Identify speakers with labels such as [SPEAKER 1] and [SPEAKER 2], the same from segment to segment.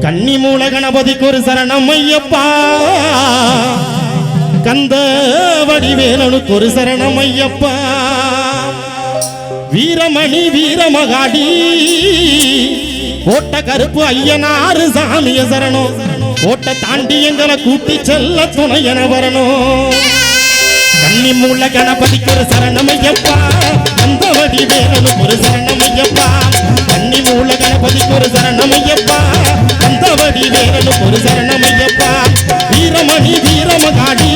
[SPEAKER 1] கன்னிமூல கணபதிக்கு ஒரு சரணம் ஐயப்பா, கந்த வடிவேலனுக்கு ஒரு சரணம் ஐயப்பா, வீரமணி வீரமகாடி கோட்ட கருப்பு ஐயனாறு சாமிய சரணம், கோட்டை தாண்டி எங்களை கூட்டி செல்ல துணை என வரணும். கன்னிமூல கணபதிக்கு ஒரு சரணம் ஐயப்பா, கந்த வடிவேலனுக்கு ஒரு சரணம் ஐயப்பா, கன்னிமூல கணபதிக்கு ஒரு சரணம் ஐயப்பா, கந்த வடிவேலனுக்கு ஒரு சரணம் ஐயப்பா, வீரமணி வீரமகாடி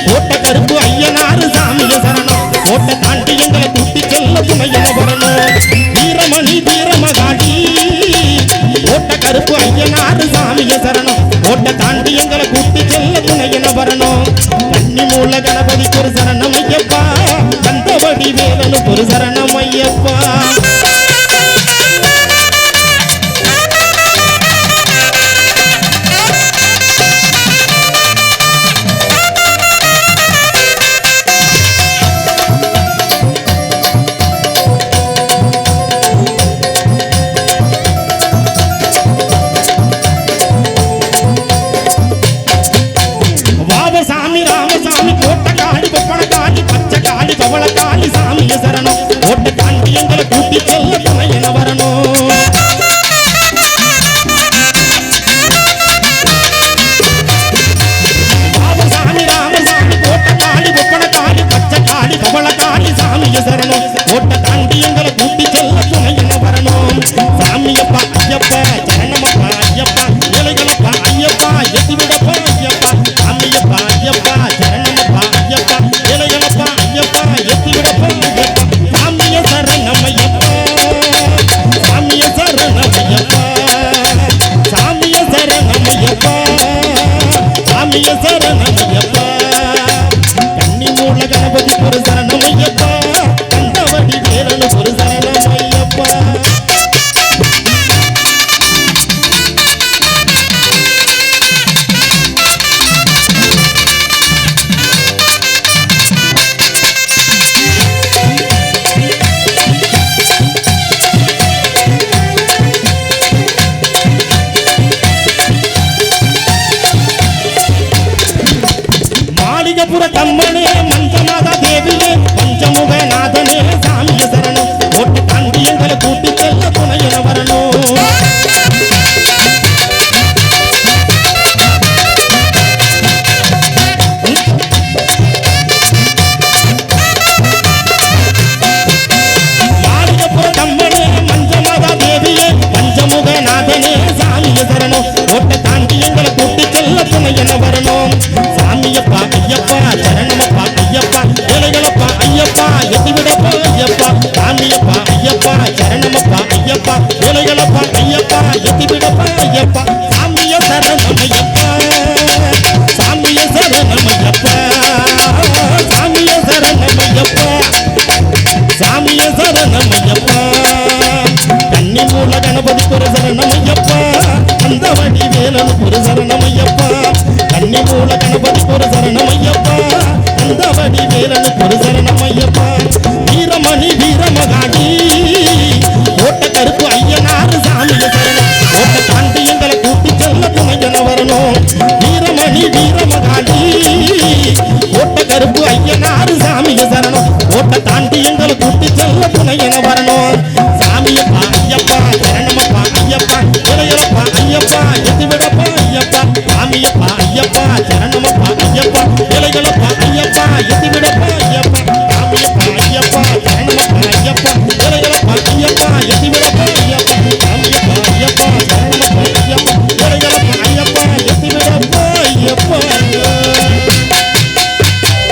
[SPEAKER 1] கோட்ட கருப்பு ஐயனாறு சாமிய சரணம், கோட்டை தாண்டி எங்களை கூட்டி செல்ல துணை என வரணும். வீரமணி வீரமகாடி கோட்ட கருப்பு ஐயனாறு சாமிய சரணம், கோட்டை தாண்டி எங்களை கூட்டி செல்ல துணை என வரணும். கன்னிமூல கணபதிக்கு ஒரு சரணம் ஐயப்பா, கந்த வடிவேலனுக்கு ஒரு சரணம் ஐயப்பா. கம்மனே மஞ்சமாதா தேவியே பஞ்சமுக நாதனே சாமிய சரணம், கோட்டை தாண்டி எங்களை கூட்டி செல்ல துணை என வரணும். மாளிகப்புற கம்மனே மஞ்சமாதா தேவியே பஞ்சமுக நாதனே சாமிய சரணம், கோட்டை தாண்டி எங்களை கூட்டி செல்ல துணை என வரணும். சாமியப்பா ஐயப்பா சரணமப்பா ஐயப்பா, ஏழைகளப்பா ஐயப்பா எத்திவிடப்பா ஐயப்பா, சாமியப்பா ஐயப்பா சரணமப்பா ஐயப்பா, ஏழைகளப்பா ஐயப்பா எத்திவிடப்பா ஐயப்பா, சாமிய சரணம் ஐயப்பா, சாமிய சரணம் ஐயப்பா, சாமிய சரணம் ஐயப்பா, சாமிய சரணம் ஐயப்பா. கன்னிமூல கணபதிக்கு ஒரு சரணம் ஐயப்பா, கந்த வடிவேலனுக்கு ஒரு சரணம் ஐயப்பா, கன்னிமூல கணபதிக்கு ஒரு சரணம் ஐயப்பா, கந்த வடிவேலனுக்கு ஒரு சரணம் ஐயப்பா, வீரமணி வீரமகாடி கோட்டை கருப்பு ஐயனாறு சாமிய சரணம், கோட்டை தாண்டி எங்களை கூட்டி செல்ல துணை என வரணும். வீரமணி வீரமகாடி கோட்டை கருப்பு ஐயனாறு சாமிய சரணம், கோட்டை தாண்டி எங்களை கூட்டி செல்ல துணை என வரணும். சாமியப்பா ஐயப்பா சரணமப்பா ஐயப்பா, இளையப்பா ஐயப்பா எத்திவிடப்பா ஐயப்பா, சாமியப்பா ஐயப்பா சரணமப்பா